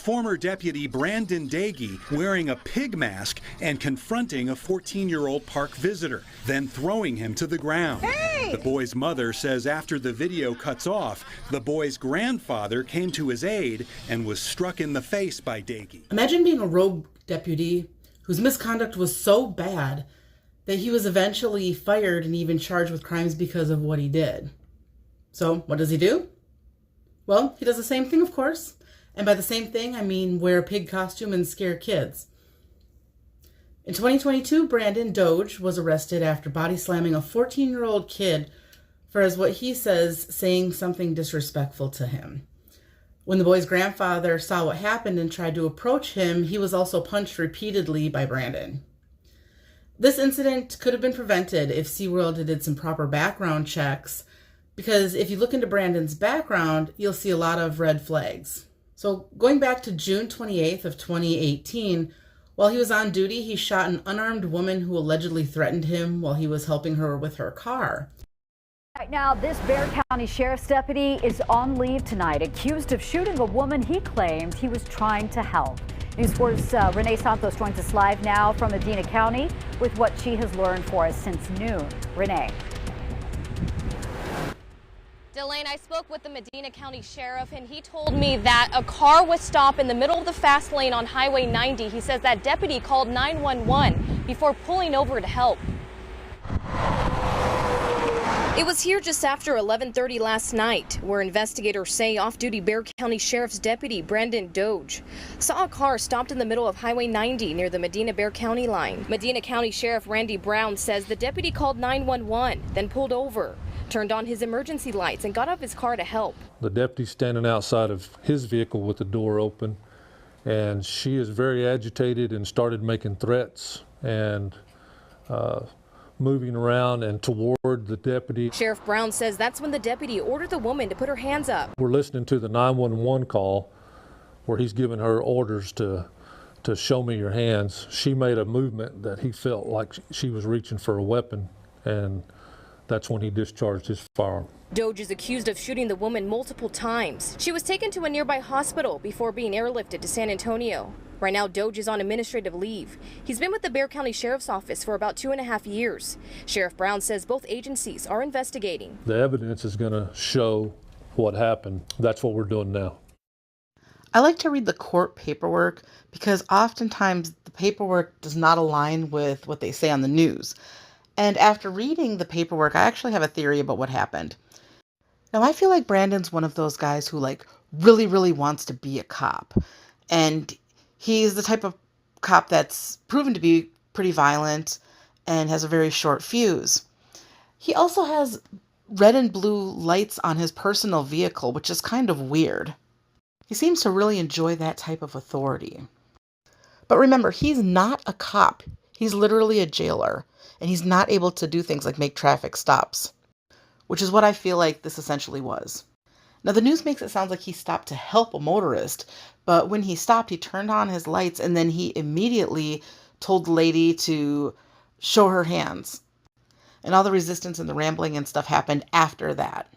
Former Deputy Brandon Dagey wearing a pig mask and confronting a 14-year-old park visitor, then throwing him to the ground. Hey! The boy's mother says after the video cuts off, the boy's grandfather came to his aid and was struck in the face by Dagey. Imagine being a rogue deputy whose misconduct was so bad that he was eventually fired and even charged with crimes because of what he did. So what does he do? Well, he does the same thing, of course. And by the same thing, I mean wear a pig costume and scare kids. In 2022, Brandon Doge was arrested after body slamming a 14-year-old kid for, as what he says, saying something disrespectful to him. When the boy's grandfather saw what happened and tried to approach him, he was also punched repeatedly by Brandon. This incident could have been prevented if Seaworld did some proper background checks, because if you look into Brandon's background, you'll see a lot of red flags. So going back to June 28th of 2018, while he was on duty, he shot an unarmed woman who allegedly threatened him while he was helping her with her car. Right now, this Bexar County Sheriff's deputy is on leave tonight, accused of shooting a woman he claimed he was trying to help. News 4's Renee Santos joins us live now from Medina County with what she has learned for us since noon. Renee. Delane, I spoke with the Medina County Sheriff and he told me that a car was stopped in the middle of the fast lane on Highway 90. He says that deputy called 911 before pulling over to help. It was here just after 11:30 last night, where investigators say off-duty Bexar County Sheriff's deputy Brandon Doge saw a car stopped in the middle of Highway 90 near the Medina-Bexar County line. Medina County Sheriff Randy Brown says the deputy called 911, then pulled over, turned on his emergency lights, and got out of his car to help. The deputy's standing outside of his vehicle with the door open, and she is very agitated and started making threats and moving around and toward the deputy. Sheriff Brown says that's when the deputy ordered the woman to put her hands up. We're listening to the 911 call where he's giving her orders to show me your hands. She made a movement that he felt like she was reaching for a weapon, and that's when he discharged his firearm. Doge is accused of shooting the woman multiple times. She was taken to a nearby hospital before being airlifted to San Antonio. Right now, Doge is on administrative leave. He's been with the Bexar County Sheriff's Office for about 2.5 years. Sheriff Brown says both agencies are investigating. The evidence is going to show what happened. That's what we're doing now. I like to read the court paperwork because oftentimes the paperwork does not align with what they say on the news. And after reading the paperwork, I actually have a theory about what happened. Now, I feel like Brandon's one of those guys who really, really wants to be a cop. And he's the type of cop that's proven to be pretty violent and has a very short fuse. He also has red and blue lights on his personal vehicle, which is kind of weird. He seems to really enjoy that type of authority. But remember, he's not a cop. He's literally a jailer, and he's not able to do things like make traffic stops, which is what I feel like this essentially was. Now, the news makes it sound like he stopped to help a motorist, but when he stopped, he turned on his lights, and then he immediately told the lady to show her hands. And all the resistance and the rambling and stuff happened after that.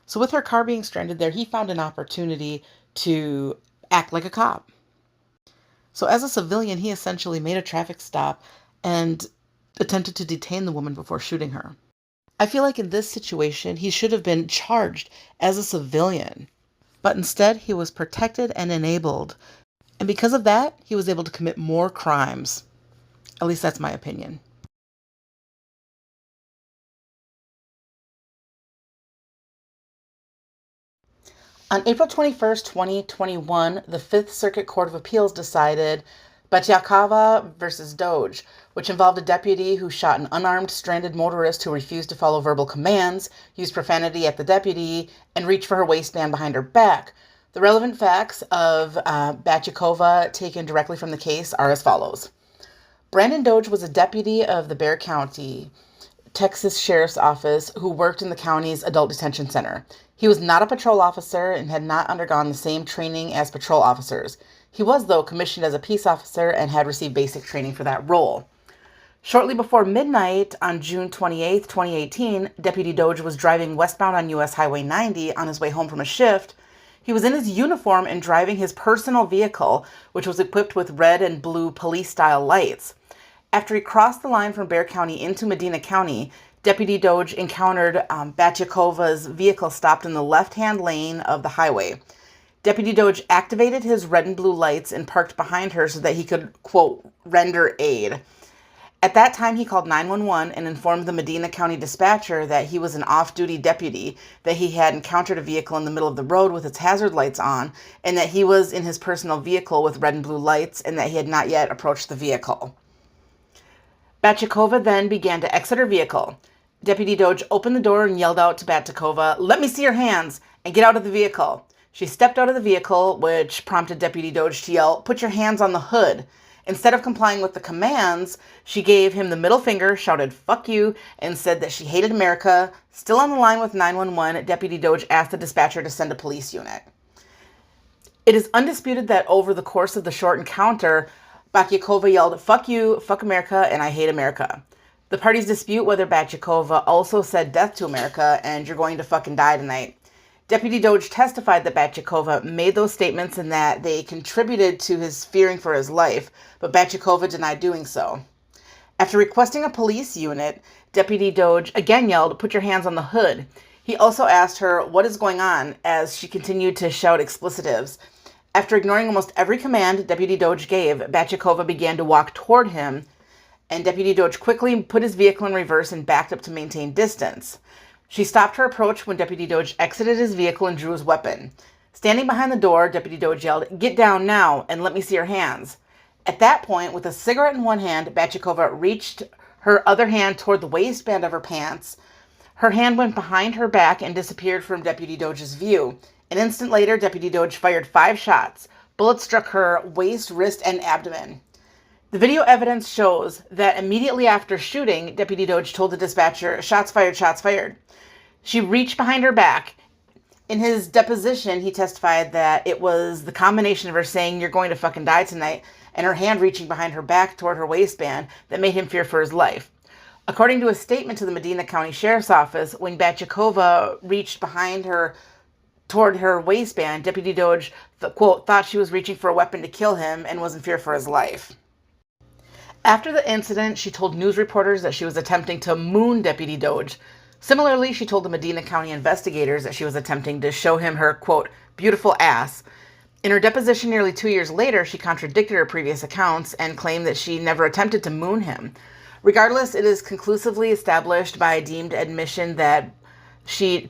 So with her car being stranded there, he found an opportunity to act like a cop. So as a civilian, he essentially made a traffic stop and attempted to detain the woman before shooting her. I feel like in this situation, he should have been charged as a civilian, but instead he was protected and enabled. And because of that, he was able to commit more crimes. At least that's my opinion. On April 21st, 2021, the Fifth Circuit Court of Appeals decided Batiakava versus Doge, which involved a deputy who shot an unarmed, stranded motorist who refused to follow verbal commands, used profanity at the deputy, and reached for her waistband behind her back. The relevant facts of Batiakova taken directly from the case are as follows. Brandon Doge was a deputy of the Bexar County, Texas Sheriff's Office who worked in the county's adult detention center. He was not a patrol officer and had not undergone the same training as patrol officers. He was, though, commissioned as a peace officer and had received basic training for that role. Shortly before midnight on June 28, 2018, Deputy Doge was driving westbound on U.S. Highway 90 on his way home from a shift. He was in his uniform and driving his personal vehicle, which was equipped with red and blue police-style lights. After he crossed the line from Bexar County into Medina County, Deputy Doge encountered Batchakova's vehicle stopped in the left-hand lane of the highway. Deputy Doge activated his red and blue lights and parked behind her so that he could, quote, render aid. At that time, he called 911 and informed the Medina County dispatcher that he was an off-duty deputy, that he had encountered a vehicle in the middle of the road with its hazard lights on, and that he was in his personal vehicle with red and blue lights, and that he had not yet approached the vehicle. Batchakova then began to exit her vehicle. Deputy Doge opened the door and yelled out to Batchakova, "Let me see your hands," and get out of the vehicle. She stepped out of the vehicle, which prompted Deputy Doge to yell, "Put your hands on the hood." Instead of complying with the commands, she gave him the middle finger, shouted, "Fuck you," and said that she hated America. Still on the line with 911, Deputy Doge asked the dispatcher to send a police unit. It is undisputed that over the course of the short encounter, Batchakova yelled, "Fuck you, fuck America, and I hate America." The parties dispute whether Batchakova also said "death to America" and "you're going to fucking die tonight." Deputy Doge testified that Batchakova made those statements and that they contributed to his fearing for his life, but Batchakova denied doing so. After requesting a police unit, Deputy Doge again yelled, "Put your hands on the hood." He also asked her, "What is going on?" as she continued to shout explicitives. After ignoring almost every command Deputy Doge gave, Batchakova began to walk toward him, and Deputy Doge quickly put his vehicle in reverse and backed up to maintain distance. She stopped her approach when Deputy Doge exited his vehicle and drew his weapon. Standing behind the door, Deputy Doge yelled, "Get down now and let me see your hands." At that point, with a cigarette in one hand, Batchakova reached her other hand toward the waistband of her pants. Her hand went behind her back and disappeared from Deputy Doge's view. An instant later, Deputy Doge fired 5 shots. Bullets struck her waist, wrist, and abdomen. The video evidence shows that immediately after shooting, Deputy Doge told the dispatcher, "Shots fired, shots fired." She reached behind her back. In his deposition, he testified that it was the combination of her saying, "You're going to fucking die tonight," and her hand reaching behind her back toward her waistband that made him fear for his life. According to a statement to the Medina County Sheriff's Office, when Batchakova reached behind her toward her waistband, Deputy Doge, quote, thought she was reaching for a weapon to kill him and was in fear for his life. After the incident, she told news reporters that she was attempting to moon Deputy Doge. Similarly, she told the Medina County investigators that she was attempting to show him her, quote, beautiful ass. In her deposition nearly 2 years later, she contradicted her previous accounts and claimed that she never attempted to moon him. Regardless, it is conclusively established by deemed admission that she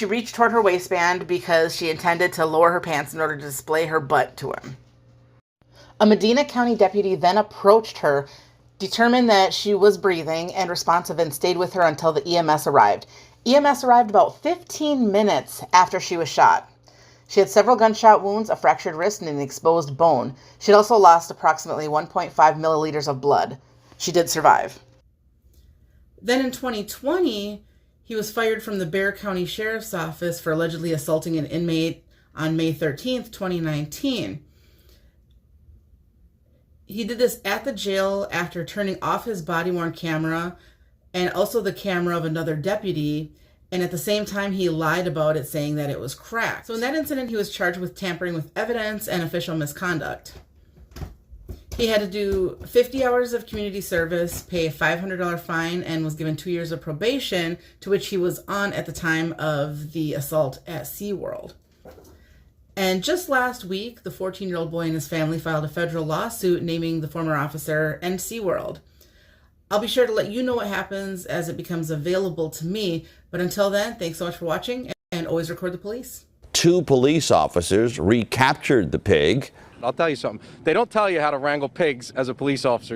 reached toward her waistband because she intended to lower her pants in order to display her butt to him. A Medina County deputy then approached her, determined that she was breathing and responsive, and stayed with her until the EMS arrived. EMS arrived about 15 minutes after she was shot. She had several gunshot wounds, a fractured wrist, and an exposed bone. She had also lost approximately 1.5 milliliters of blood. She did survive. Then in 2020, he was fired from the Bexar County Sheriff's Office for allegedly assaulting an inmate on May 13th, 2019. He did this at the jail after turning off his body-worn camera and also the camera of another deputy, and at the same time he lied about it, saying that it was cracked. So in that incident, he was charged with tampering with evidence and official misconduct. He had to do 50 hours of community service, pay a $500 fine, and was given 2 years of probation, to which he was on at the time of the assault at Seaworld. And just last week, the 14-year-old boy and his family filed a federal lawsuit naming the former officer and Seaworld. I'll be sure to let you know what happens as it becomes available to me. But until then, thanks so much for watching, and always record the police. 2 police officers recaptured the pig. I'll tell you something. They don't tell you how to wrangle pigs as a police officer.